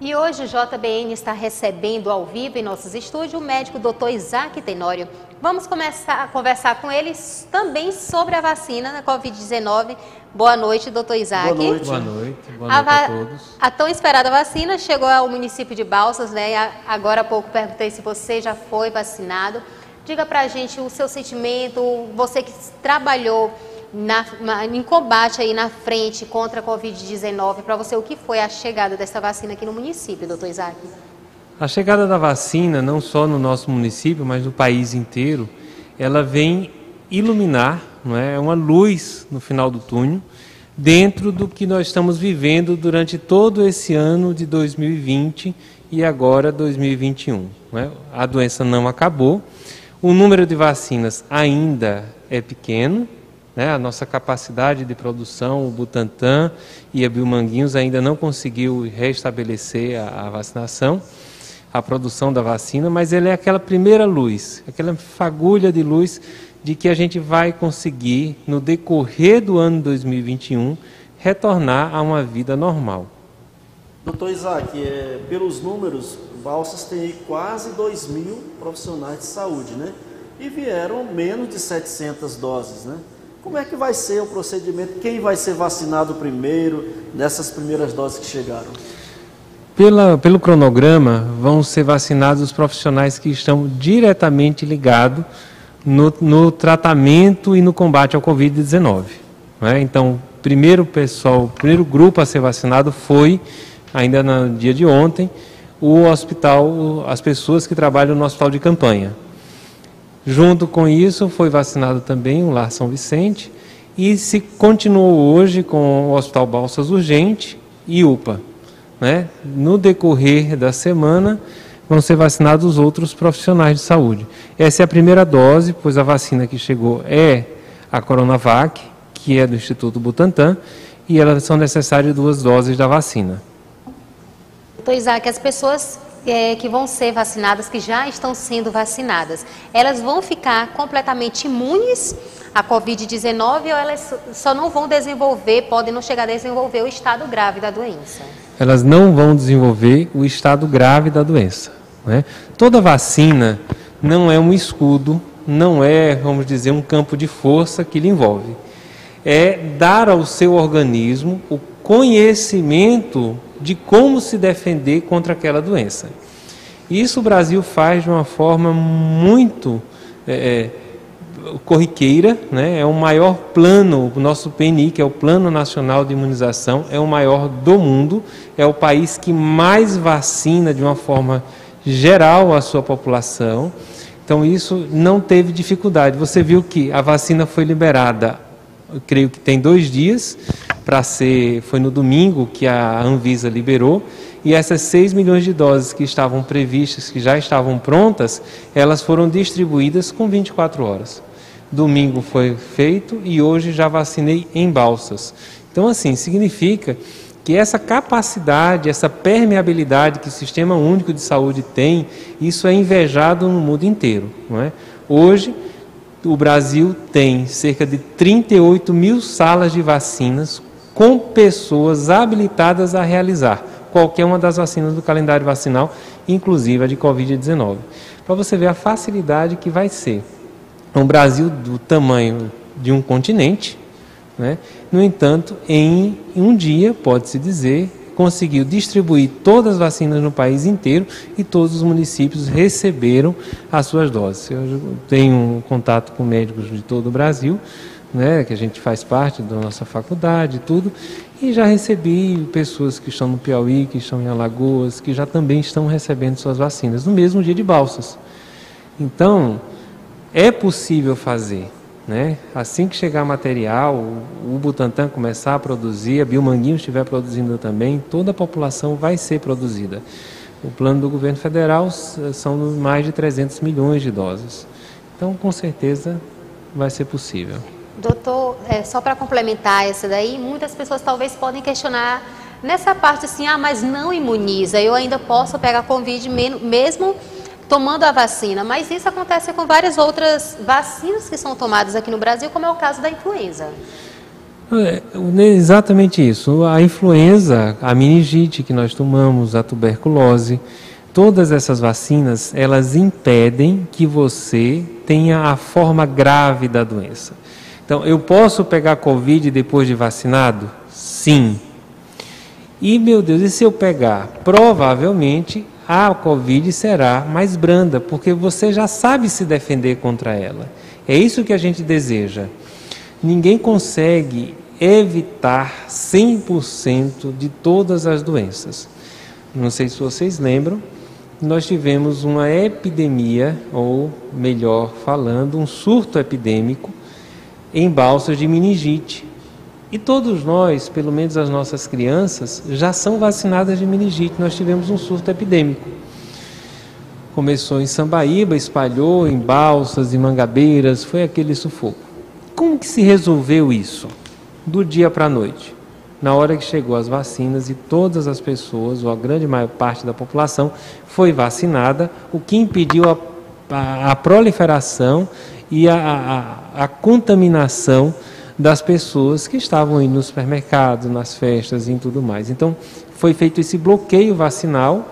E hoje o JBN está recebendo ao vivo em nossos estúdios o médico Dr. Isaac Tenório. Vamos começar a conversar com ele também sobre a vacina da Covid-19. Boa noite, doutor Isaac. Boa noite. Boa noite. Boa noite a todos. A tão esperada vacina chegou ao município de Balsas, né? Agora há pouco perguntei se você já foi vacinado. Diga pra gente o seu sentimento, você que trabalhou em combate aí na frente contra a Covid-19, para você o que foi a chegada dessa vacina aqui no município, doutor Isaac? A chegada da vacina, não só no nosso município, mas no país inteiro, ela vem iluminar, não é, uma luz no final do túnel, dentro do que nós estamos vivendo durante todo esse ano de 2020 e agora 2021. Não é? A doença não acabou, o número de vacinas ainda é pequeno, né? A nossa capacidade de produção, o Butantan e a Biomanguinhos ainda não conseguiu restabelecer a vacinação, a produção da vacina, mas ele é aquela primeira luz, aquela fagulha de luz de que a gente vai conseguir, no decorrer do ano 2021, retornar a uma vida normal. Doutor Isaac, pelos números, Balsas tem quase 2.000 profissionais de saúde, né? E vieram menos de 700 doses, né? Como é que vai ser o procedimento? Quem vai ser vacinado primeiro nessas primeiras doses que chegaram? Pelo cronograma, vão ser vacinados os profissionais que estão diretamente ligados no tratamento e no combate ao Covid-19. Né? Então, o primeiro grupo a ser vacinado foi, ainda no dia de ontem, o hospital, as pessoas que trabalham no hospital de campanha. Junto com isso, foi vacinado também o Lar São Vicente e se continuou hoje com o Hospital Balsas Urgente e UPA. Né? No decorrer da semana, vão ser vacinados os outros profissionais de saúde. Essa é a primeira dose, pois a vacina que chegou é a Coronavac, que é do Instituto Butantan, e elas são necessárias 2 doses da vacina. Doutor Isaac, as pessoas que vão ser vacinadas, que já estão sendo vacinadas, elas vão ficar completamente imunes à Covid-19 ou elas só não vão desenvolver, podem não chegar a desenvolver o estado grave da doença? Elas não vão desenvolver o estado grave da doença. Né? Toda vacina não é um escudo, não é, vamos dizer, um campo de força que lhe envolve. É dar ao seu organismo o conhecimento de como se defender contra aquela doença. Isso o Brasil faz de uma forma muito corriqueira, né? É o maior plano, o nosso PNI, que é o Plano Nacional de Imunização, é o maior do mundo, é o país que mais vacina de uma forma geral a sua população. Então isso não teve dificuldade. Você viu que a vacina foi liberada, eu creio que tem 2 dias, foi no domingo que a Anvisa liberou, e essas 6 milhões de doses que estavam previstas, que já estavam prontas, elas foram distribuídas com 24 horas. Domingo foi feito e hoje já vacinei em Balsas. Então, assim, significa que essa capacidade, essa permeabilidade que o Sistema Único de Saúde tem, isso é invejado no mundo inteiro. Não é? Hoje, o Brasil tem cerca de 38 mil salas de vacinas com pessoas habilitadas a realizar qualquer uma das vacinas do calendário vacinal, inclusive a de Covid-19. Para você ver a facilidade que vai ser. Um Brasil do tamanho de um continente, né? No entanto, em um dia, pode-se dizer, conseguiu distribuir todas as vacinas no país inteiro e todos os municípios receberam as suas doses. Eu tenho um contato com médicos de todo o Brasil, né, que a gente faz parte da nossa faculdade e tudo, e já recebi pessoas que estão no Piauí, que estão em Alagoas, que já também estão recebendo suas vacinas, no mesmo dia de Balsas. Então, é possível fazer. Né? Assim que chegar material, o Butantan começar a produzir, a Biomanguinhos estiver produzindo também, toda a população vai ser produzida. O plano do governo federal são mais de 300 milhões de doses. Então, com certeza, vai ser possível. Doutor, só para complementar essa daí, muitas pessoas talvez podem questionar nessa parte assim, mas não imuniza, eu ainda posso pegar Covid mesmo tomando a vacina, mas isso acontece com várias outras vacinas que são tomadas aqui no Brasil, como é o caso da influenza. Exatamente isso. A influenza, a meningite que nós tomamos, a tuberculose, todas essas vacinas, elas impedem que você tenha a forma grave da doença. Então, eu posso pegar Covid depois de vacinado? Sim. E, meu Deus, e se eu pegar? Provavelmente a Covid será mais branda, porque você já sabe se defender contra ela. É isso que a gente deseja. Ninguém consegue evitar 100% de todas as doenças. Não sei se vocês lembram, nós tivemos uma epidemia, ou melhor falando, um surto epidêmico em Balsas de meningite. E todos nós, pelo menos as nossas crianças, já são vacinadas de meningite. Nós tivemos um surto epidêmico. Começou em Sambaíba, espalhou em Balsas e Mangabeiras, foi aquele sufoco. Como que se resolveu isso? Do dia para a noite. Na hora que chegou as vacinas e todas as pessoas, ou a grande maior parte da população, foi vacinada, o que impediu a proliferação e a contaminação das pessoas que estavam indo nos supermercados, nas festas e tudo mais. Então, foi feito esse bloqueio vacinal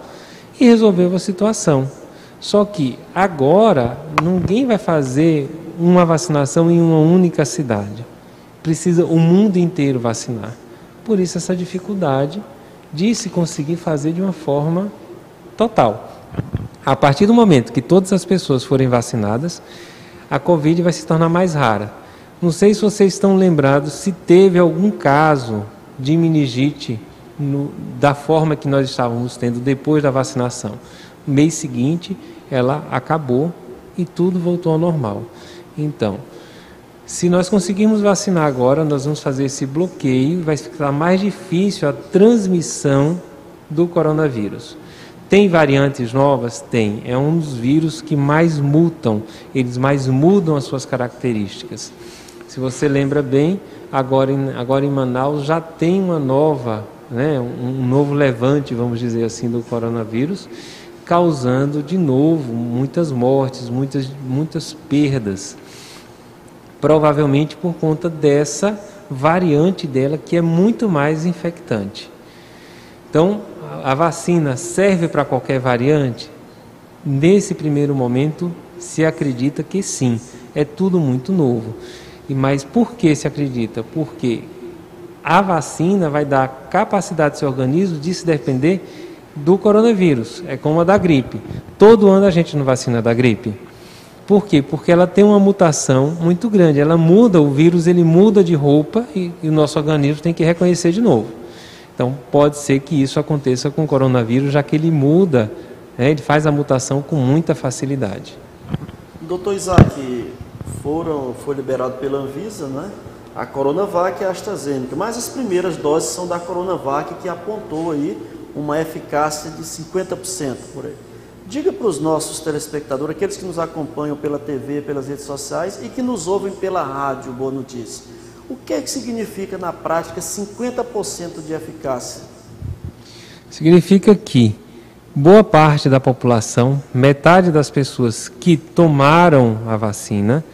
e resolveu a situação. Só que agora ninguém vai fazer uma vacinação em uma única cidade. Precisa o mundo inteiro vacinar. Por isso essa dificuldade de se conseguir fazer de uma forma total. A partir do momento que todas as pessoas forem vacinadas, a Covid vai se tornar mais rara. Não sei se vocês estão lembrados se teve algum caso de meningite da forma que nós estávamos tendo depois da vacinação. No mês seguinte, ela acabou e tudo voltou ao normal. Então, se nós conseguirmos vacinar agora, nós vamos fazer esse bloqueio, vai ficar mais difícil a transmissão do coronavírus. Tem variantes novas? Tem. É um dos vírus que mais mutam, eles mais mudam as suas características. Se você lembra bem, agora em Manaus já tem uma nova, um novo levante, vamos dizer assim, do coronavírus, causando de novo muitas mortes, muitas perdas. Provavelmente por conta dessa variante dela, que é muito mais infectante. Então, a vacina serve para qualquer variante? Nesse primeiro momento, se acredita que sim, é tudo muito novo. Mas por que se acredita? Porque a vacina vai dar capacidade do seu organismo de se defender do coronavírus. É como a da gripe. Todo ano a gente não vacina da gripe. Por quê? Porque ela tem uma mutação muito grande. Ela muda, o vírus ele muda de roupa e o nosso organismo tem que reconhecer de novo. Então pode ser que isso aconteça com o coronavírus, já que ele muda, ele faz a mutação com muita facilidade. Doutor Isaac, foi liberado pela Anvisa, a Coronavac e a AstraZeneca, mas as primeiras doses são da Coronavac, que apontou aí uma eficácia de 50% por aí. Diga para os nossos telespectadores, aqueles que nos acompanham pela TV, pelas redes sociais e que nos ouvem pela rádio Boa Notícia, o que é que significa na prática 50% de eficácia? Significa que boa parte da população, metade das pessoas que tomaram a vacina,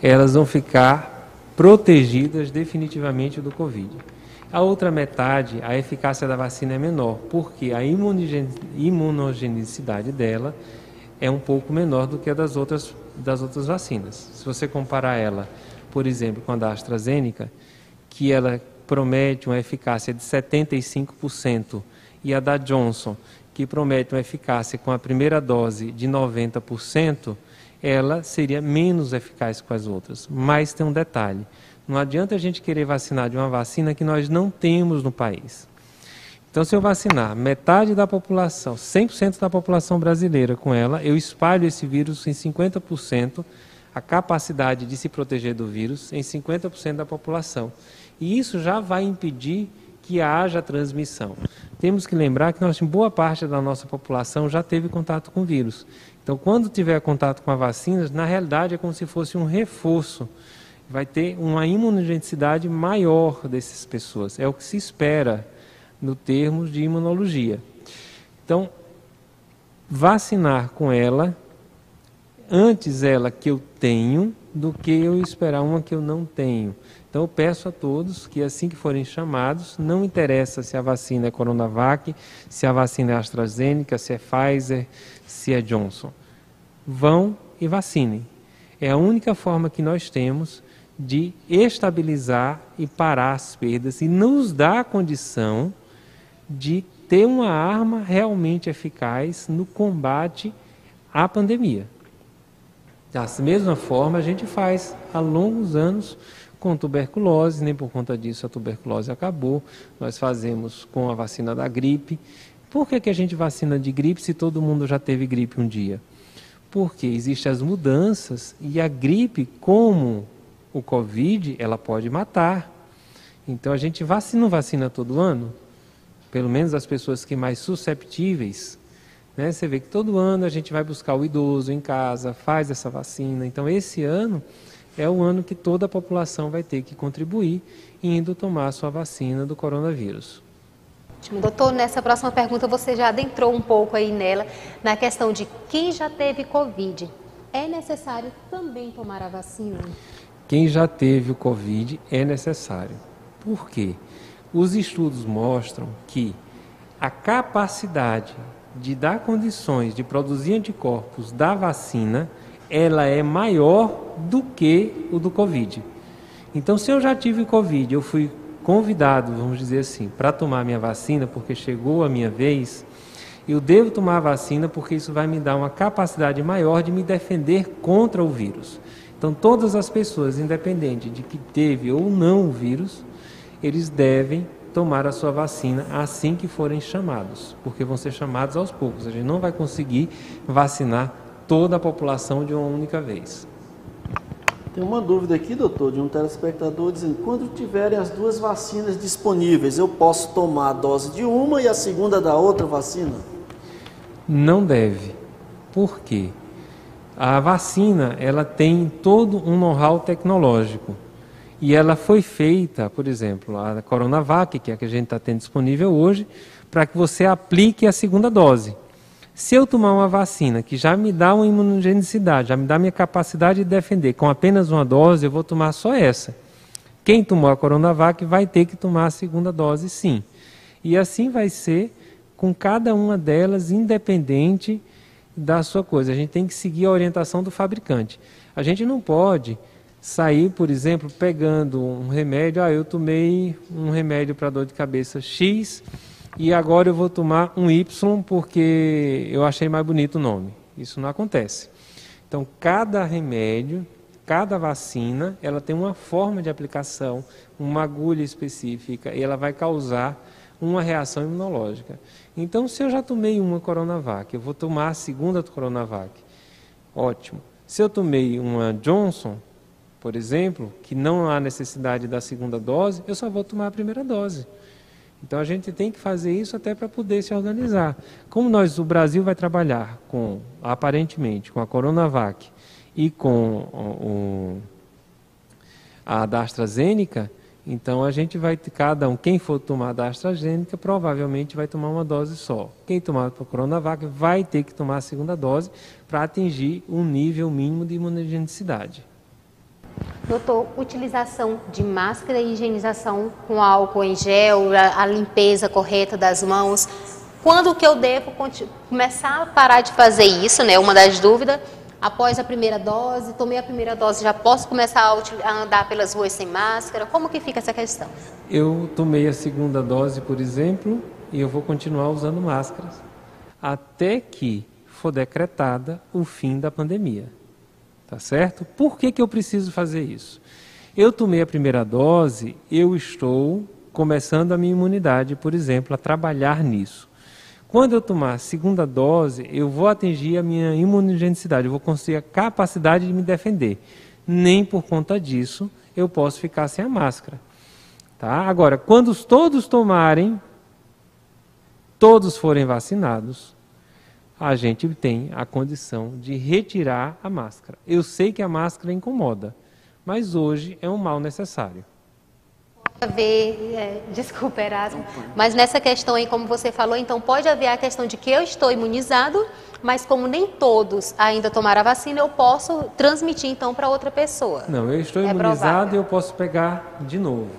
elas vão ficar protegidas definitivamente do Covid. A outra metade, a eficácia da vacina é menor, porque a imunogenicidade dela é um pouco menor do que a das outras vacinas. Se você comparar ela, por exemplo, com a da AstraZeneca, que ela promete uma eficácia de 75%, e a da Johnson, que promete uma eficácia com a primeira dose de 90%, ela seria menos eficaz que as outras. Mas tem um detalhe. Não adianta a gente querer vacinar de uma vacina que nós não temos no país. Então, se eu vacinar metade da população, 100% da população brasileira com ela, eu espalho esse vírus em 50%, a capacidade de se proteger do vírus em 50% da população. E isso já vai impedir que haja transmissão. Temos que lembrar que boa parte da nossa população já teve contato com o vírus. Então, quando tiver contato com a vacina, na realidade é como se fosse um reforço. Vai ter uma imunogenicidade maior dessas pessoas. É o que se espera no termos de imunologia. Então, vacinar com ela, antes ela que eu tenho, do que eu esperar uma que eu não tenho. Então eu peço a todos que assim que forem chamados, não interessa se a vacina é Coronavac, se a vacina é AstraZeneca, se é Pfizer, se é Johnson. Vão e vacinem. É a única forma que nós temos de estabilizar e parar as perdas e nos dar a condição de ter uma arma realmente eficaz no combate à pandemia. Da mesma forma, a gente faz há longos anos com tuberculose, nem por conta disso a tuberculose acabou. Nós fazemos com a vacina da gripe. Por que a gente vacina de gripe se todo mundo já teve gripe um dia? Porque existem as mudanças e a gripe, como o Covid, ela pode matar. Então a gente não vacina todo ano, pelo menos as pessoas que mais susceptíveis, né? Você vê que todo ano a gente vai buscar o idoso em casa, faz essa vacina. Então esse ano é o ano que toda a população vai ter que contribuir indo tomar a sua vacina do coronavírus. Doutor, nessa próxima pergunta você já adentrou um pouco aí nela, na questão de quem já teve Covid. É necessário também tomar a vacina? Quem já teve o Covid é necessário. Por quê? Os estudos mostram que a capacidade de dar condições de produzir anticorpos da vacina, ela é maior do que o do Covid. Então, se eu já tive Covid, eu fui convidado, vamos dizer assim, para tomar minha vacina, porque chegou a minha vez, eu devo tomar a vacina porque isso vai me dar uma capacidade maior de me defender contra o vírus. Então, todas as pessoas, independente de que teve ou não o vírus, eles devem tomar a sua vacina assim que forem chamados, porque vão ser chamados aos poucos. A gente não vai conseguir vacinar toda a população de uma única vez. Tem uma dúvida aqui, doutor, de um telespectador dizendo: quando tiverem as duas vacinas disponíveis, eu posso tomar a dose de uma e a segunda da outra vacina? Não deve. Por quê? A vacina, ela tem todo um know-how tecnológico. E ela foi feita, por exemplo, a Coronavac, que é a que a gente está tendo disponível hoje, para que você aplique a segunda dose. Se eu tomar uma vacina que já me dá uma imunogenicidade, já me dá a minha capacidade de defender com apenas uma dose, eu vou tomar só essa. Quem tomou a Coronavac vai ter que tomar a segunda dose, sim. E assim vai ser com cada uma delas, independente da sua coisa. A gente tem que seguir a orientação do fabricante. A gente não pode sair, por exemplo, pegando um remédio. Eu tomei um remédio para dor de cabeça X e agora eu vou tomar um Y porque eu achei mais bonito o nome. Isso não acontece. Então, cada remédio, cada vacina, ela tem uma forma de aplicação, uma agulha específica, e ela vai causar uma reação imunológica. Então, se eu já tomei uma Coronavac, eu vou tomar a segunda Coronavac. Ótimo. Se eu tomei uma Johnson, por exemplo, que não há necessidade da segunda dose, eu só vou tomar a primeira dose. Então a gente tem que fazer isso até para poder se organizar. Como o Brasil vai trabalhar aparentemente, com a Coronavac e com a da AstraZeneca, então a gente vai ter quem for tomar da AstraZeneca, provavelmente vai tomar uma dose só. Quem tomar a Coronavac vai ter que tomar a segunda dose para atingir um nível mínimo de imunogenicidade. Doutor, utilização de máscara e higienização com álcool em gel, a limpeza correta das mãos. Quando que eu devo começar a parar de fazer isso, né? Uma das dúvidas, após a primeira dose, tomei a primeira dose, já posso começar a andar pelas ruas sem máscara? Como que fica essa questão? Eu tomei a segunda dose, por exemplo, e eu vou continuar usando máscaras até que for decretada o fim da pandemia. Tá certo? Por que eu preciso fazer isso? Eu tomei a primeira dose, eu estou começando a minha imunidade, por exemplo, a trabalhar nisso. Quando eu tomar a segunda dose, eu vou atingir a minha imunogenicidade, eu vou conseguir a capacidade de me defender. Nem por conta disso eu posso ficar sem a máscara. Tá? Agora, quando todos forem vacinados, a gente tem a condição de retirar a máscara. Eu sei que a máscara incomoda, mas hoje é um mal necessário. Desculpa, Erasmo, mas nessa questão aí, como você falou, então pode haver a questão de que eu estou imunizado, mas como nem todos ainda tomaram a vacina, eu posso transmitir então para outra pessoa. Não, eu estou imunizado e eu posso pegar de novo.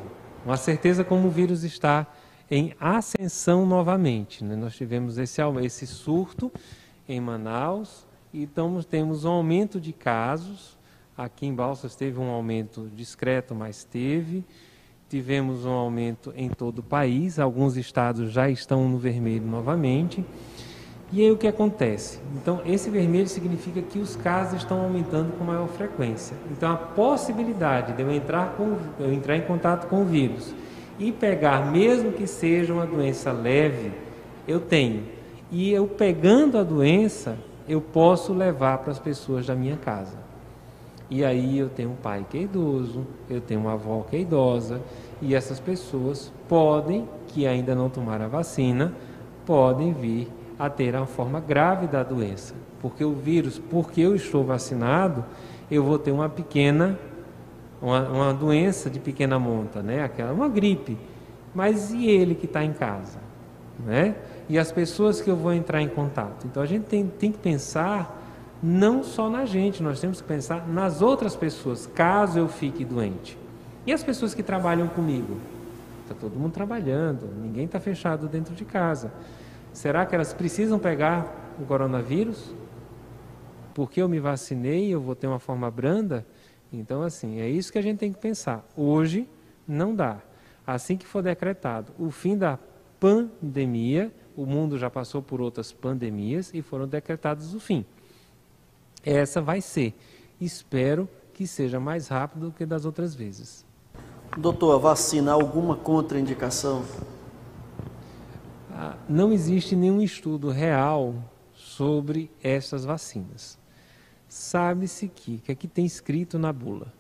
Uma certeza como o vírus está em ascensão novamente, né? Nós tivemos esse surto em Manaus e temos um aumento de casos. Aqui em Balsas teve um aumento discreto, mas teve. Tivemos um aumento em todo o país, alguns estados já estão no vermelho novamente. E aí o que acontece? Então, esse vermelho significa que os casos estão aumentando com maior frequência. Então, a possibilidade de eu entrar em contato com o vírus e pegar, mesmo que seja uma doença leve, eu tenho. E eu pegando a doença, eu posso levar para as pessoas da minha casa. E aí eu tenho um pai que é idoso, eu tenho uma avó que é idosa, e essas pessoas podem, que ainda não tomaram a vacina, podem vir a ter uma forma grave da doença. Porque o vírus, porque eu estou vacinado, eu vou ter uma doença de pequena monta, né? Uma gripe. Mas e ele que está em casa? Né? E as pessoas que eu vou entrar em contato? Então a gente tem que pensar não só na gente, nós temos que pensar nas outras pessoas, caso eu fique doente. E as pessoas que trabalham comigo? Está todo mundo trabalhando, ninguém está fechado dentro de casa. Será que elas precisam pegar o coronavírus? Porque eu me vacinei, eu vou ter uma forma branda? Então, assim, é isso que a gente tem que pensar. Hoje, não dá. Assim que for decretado o fim da pandemia, o mundo já passou por outras pandemias e foram decretados o fim. Essa vai ser. Espero que seja mais rápido do que das outras vezes. Doutor, a vacina, alguma contraindicação? Não existe nenhum estudo real sobre essas vacinas. Sabe-se que aqui tem escrito na bula,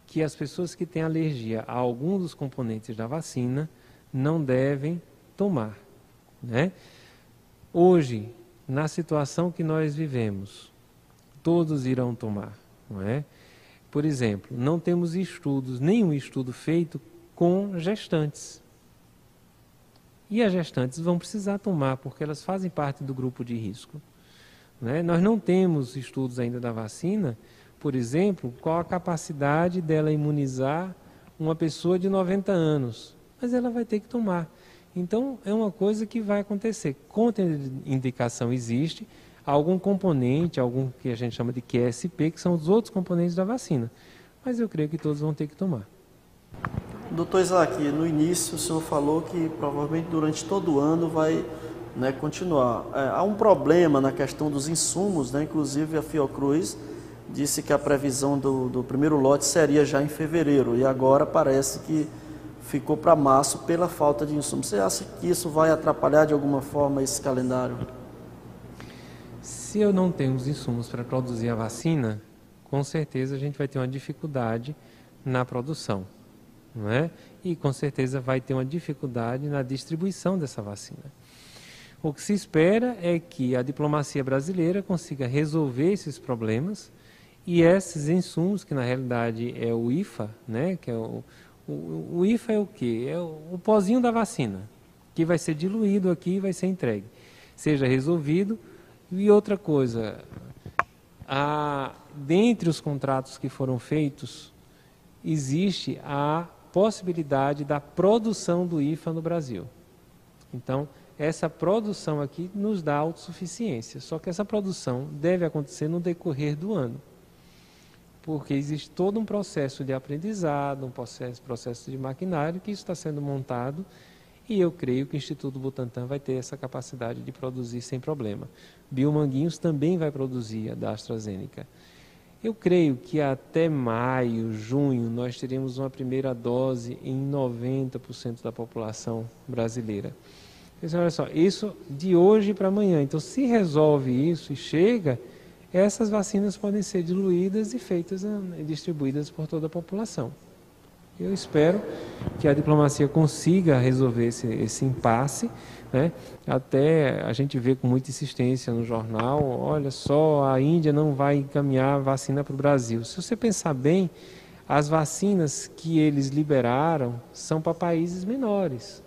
que as pessoas que têm alergia a algum dos componentes da vacina não devem tomar, né? Hoje, na situação que nós vivemos, todos irão tomar, não é? Por exemplo, não temos nenhum estudo feito com gestantes. E as gestantes vão precisar tomar, porque elas fazem parte do grupo de risco, né? Nós não temos estudos ainda da vacina, por exemplo, qual a capacidade dela imunizar uma pessoa de 90 anos, mas ela vai ter que tomar. Então, é uma coisa que vai acontecer. Contraindicação existe, algum componente, algum que a gente chama de QSP, que são os outros componentes da vacina. Mas eu creio que todos vão ter que tomar. Doutor Isaac, no início o senhor falou que provavelmente durante todo o ano vai, né, continuar. Há um problema na questão dos insumos, né? Inclusive a Fiocruz disse que a previsão do primeiro lote seria já em fevereiro, e agora parece que ficou para março pela falta de insumos. Você acha que isso vai atrapalhar de alguma forma esse calendário? Se eu não tenho os insumos para produzir a vacina, com certeza a gente vai ter uma dificuldade na produção, não é? E com certeza vai ter uma dificuldade na distribuição dessa vacina. O que se espera é que a diplomacia brasileira consiga resolver esses problemas e esses insumos, que na realidade é o IFA, né? Que é o IFA é o quê? É o pozinho da vacina, que vai ser diluído aqui e vai ser entregue. Seja resolvido. E outra coisa, dentre os contratos que foram feitos, existe a possibilidade da produção do IFA no Brasil. Então, essa produção aqui nos dá autossuficiência, só que essa produção deve acontecer no decorrer do ano, porque existe todo um processo de aprendizado, um processo de maquinário que está sendo montado, e eu creio que o Instituto Butantan vai ter essa capacidade de produzir sem problema. Biomanguinhos também vai produzir a da AstraZeneca. Eu creio que até maio, junho, nós teremos uma primeira dose em 90% da população brasileira. Então, olha só, isso de hoje para amanhã. Então, se resolve isso e chega, essas vacinas podem ser diluídas e feitas e distribuídas por toda a população. Eu espero que a diplomacia consiga resolver esse impasse, né? Até a gente vê com muita insistência no jornal, olha só, a Índia não vai encaminhar vacina para o Brasil. Se você pensar bem, As vacinas que eles liberaram são para países menores,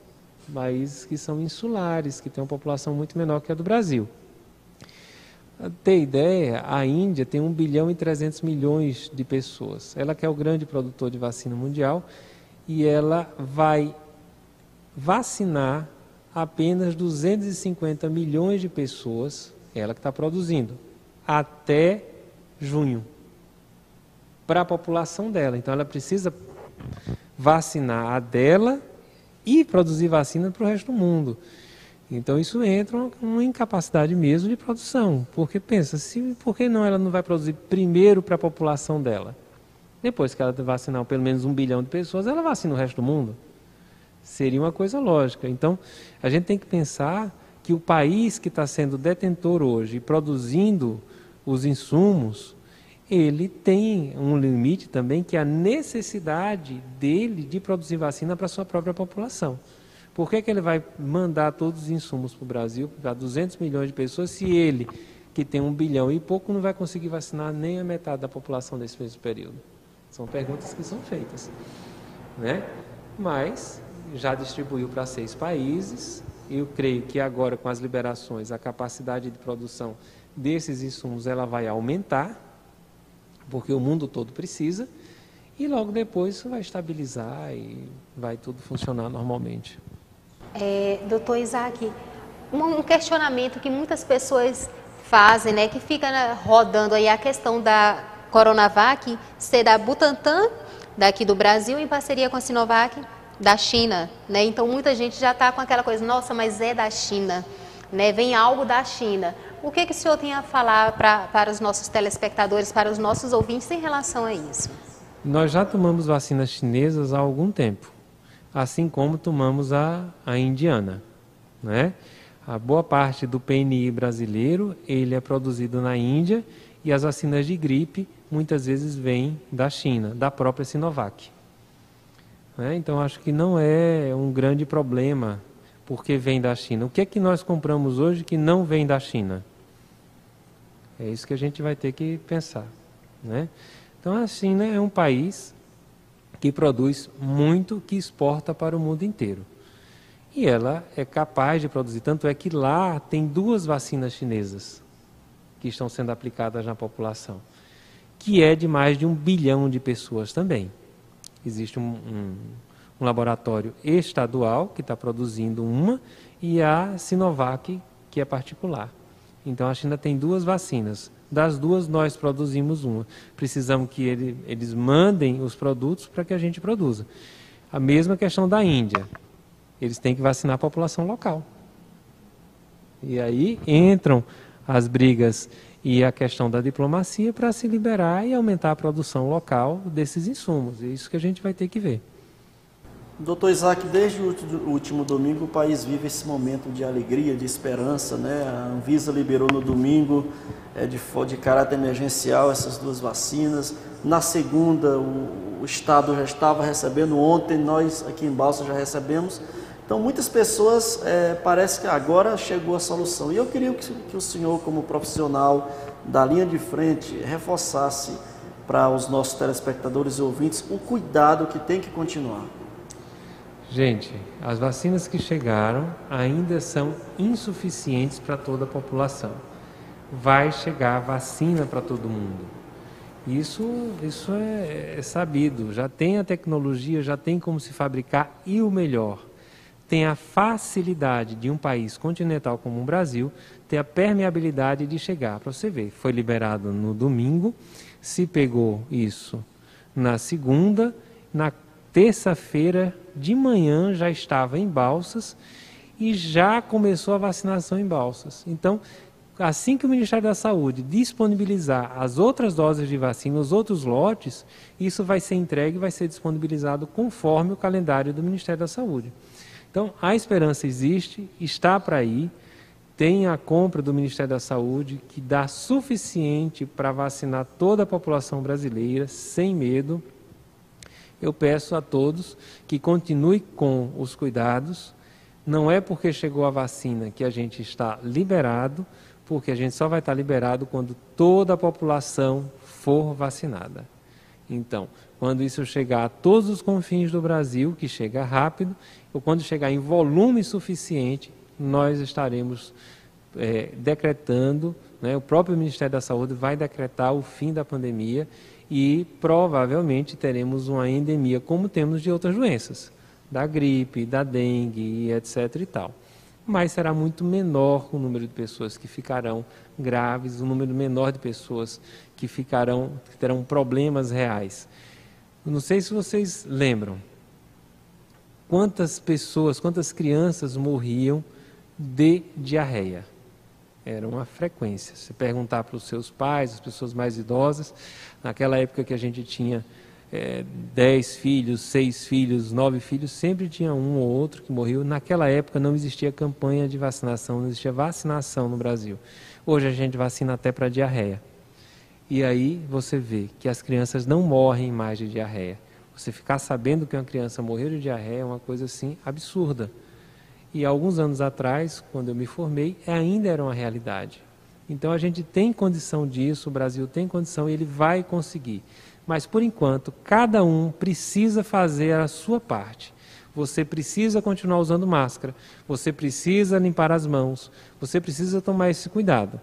países que são insulares, que têm uma população muito menor que a do Brasil. Para ter ideia, a Índia tem 1 bilhão e 300 milhões de pessoas. Ela que é o grande produtor de vacina mundial e ela vai vacinar apenas 250 milhões de pessoas, ela que está produzindo, até junho, para a população dela. Então ela precisa vacinar a dela e produzir vacina para o resto do mundo. Então isso entra uma incapacidade mesmo de produção, porque pensa, por que não ela não vai produzir primeiro para a população dela? Depois que ela vacinar pelo menos 1 bilhão de pessoas, ela vacina o resto do mundo. Seria uma coisa lógica. Então a gente tem que pensar que o país que está sendo detentor hoje e produzindo os insumos, ele tem um limite também, que é a necessidade dele de produzir vacina para a sua própria população. Por que ele vai mandar todos os insumos para o Brasil, para 200 milhões de pessoas, se ele, que tem 1 bilhão e pouco, não vai conseguir vacinar nem a metade da população desse mesmo período? São perguntas que são feitas, né? Mas já distribuiu para 6 países. Eu creio que agora, com as liberações, a capacidade de produção desses insumos ela vai aumentar, porque o mundo todo precisa, e logo depois isso vai estabilizar e vai tudo funcionar normalmente. Doutor Isaac, um questionamento que muitas pessoas fazem, né, que fica rodando aí a questão da Coronavac ser da Butantan, daqui do Brasil, em parceria com a Sinovac, da China, né? Então muita gente já está com aquela coisa, nossa, mas é da China, né? Vem algo da China. O que o senhor tem a falar para os nossos telespectadores, para os nossos ouvintes em relação a isso? Nós já tomamos vacinas chinesas há algum tempo, assim como tomamos a indiana, né? A boa parte do PNI brasileiro, ele é produzido na Índia, e as vacinas de gripe muitas vezes vêm da China, da própria Sinovac. Então acho que não é um grande problema porque vem da China. O que é que nós compramos hoje que não vem da China? É isso que a gente vai ter que pensar, né? Então a China é um país que produz muito, que exporta para o mundo inteiro. E ela é capaz de produzir, tanto é que lá tem 2 vacinas chinesas que estão sendo aplicadas na população, que é de mais de 1 bilhão de pessoas também. Existe um laboratório estadual que está produzindo uma e a Sinovac, que é particular. Então a China tem 2 vacinas. Das 2 nós produzimos uma. Precisamos que eles mandem os produtos para que a gente produza. A mesma questão da Índia. Eles têm que vacinar a população local. E aí entram as brigas e a questão da diplomacia para se liberar e aumentar a produção local desses insumos. É isso que a gente vai ter que ver. Doutor Isaac, desde o último domingo o país vive esse momento de alegria, de esperança, né? A Anvisa liberou no domingo, de caráter emergencial, essas 2 vacinas. Na segunda, o Estado já estava recebendo, ontem nós aqui em Balsas já recebemos. Então muitas pessoas, parece que agora chegou a solução. E eu queria que o senhor, como profissional da linha de frente, reforçasse para os nossos telespectadores e ouvintes o cuidado que tem que continuar. Gente, as vacinas que chegaram ainda são insuficientes para toda a população. Vai chegar vacina para todo mundo. Isso é sabido. Já tem a tecnologia, já tem como se fabricar e o melhor. Tem a facilidade de um país continental como o Brasil ter a permeabilidade de chegar. Para você ver, foi liberado no domingo, se pegou isso na segunda, na terça-feira de manhã já estava em Balsas e já começou a vacinação em Balsas. Então, assim que o Ministério da Saúde disponibilizar as outras doses de vacina, os outros lotes, isso vai ser entregue e vai ser disponibilizado conforme o calendário do Ministério da Saúde. Então, a esperança existe, está para ir, tem a compra do Ministério da Saúde que dá suficiente para vacinar toda a população brasileira, sem medo. Eu peço a todos que continuem com os cuidados. Não é porque chegou a vacina que a gente está liberado, porque a gente só vai estar liberado quando toda a população for vacinada. Então, quando isso chegar a todos os confins do Brasil, que chega rápido, ou quando chegar em volume suficiente, nós estaremos decretando, né, o próprio Ministério da Saúde vai decretar o fim da pandemia e provavelmente teremos uma endemia, como temos de outras doenças, da gripe, da dengue, etc. e tal. Mas será muito menor o número de pessoas que ficarão graves, o número menor de pessoas que terão problemas reais. Não sei se vocês lembram, quantas crianças morriam de diarreia. Era uma frequência. Se perguntar para os seus pais, as pessoas mais idosas, naquela época que a gente tinha 10 filhos, 6 filhos, 9 filhos, sempre tinha um ou outro que morreu. Naquela época não existia campanha de vacinação, não existia vacinação no Brasil. Hoje a gente vacina até para diarreia. E aí você vê que as crianças não morrem mais de diarreia. Você ficar sabendo que uma criança morreu de diarreia é uma coisa assim absurda. E alguns anos atrás, quando eu me formei, ainda era uma realidade. Então a gente tem condição disso, o Brasil tem condição e ele vai conseguir. Mas por enquanto, cada um precisa fazer a sua parte. Você precisa continuar usando máscara, você precisa limpar as mãos, você precisa tomar esse cuidado.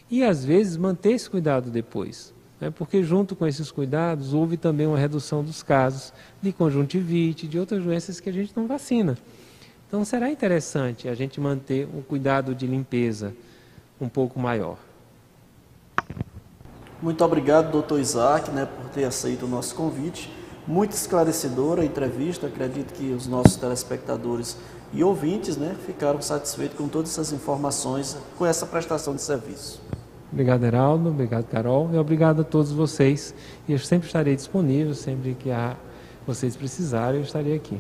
E às vezes manter esse cuidado depois, né? Porque junto com esses cuidados houve também uma redução dos casos de conjuntivite, de outras doenças que a gente não vacina. Então será interessante a gente manter um cuidado de limpeza um pouco maior. Muito obrigado, doutor Isaac, né, por ter aceito o nosso convite. Muito esclarecedora a entrevista. Acredito que os nossos telespectadores e ouvintes, né, ficaram satisfeitos com todas essas informações, com essa prestação de serviço. Obrigado, Heraldo. Obrigado, Carol. E obrigado a todos vocês. E eu sempre estarei disponível, sempre que vocês precisarem, eu estarei aqui.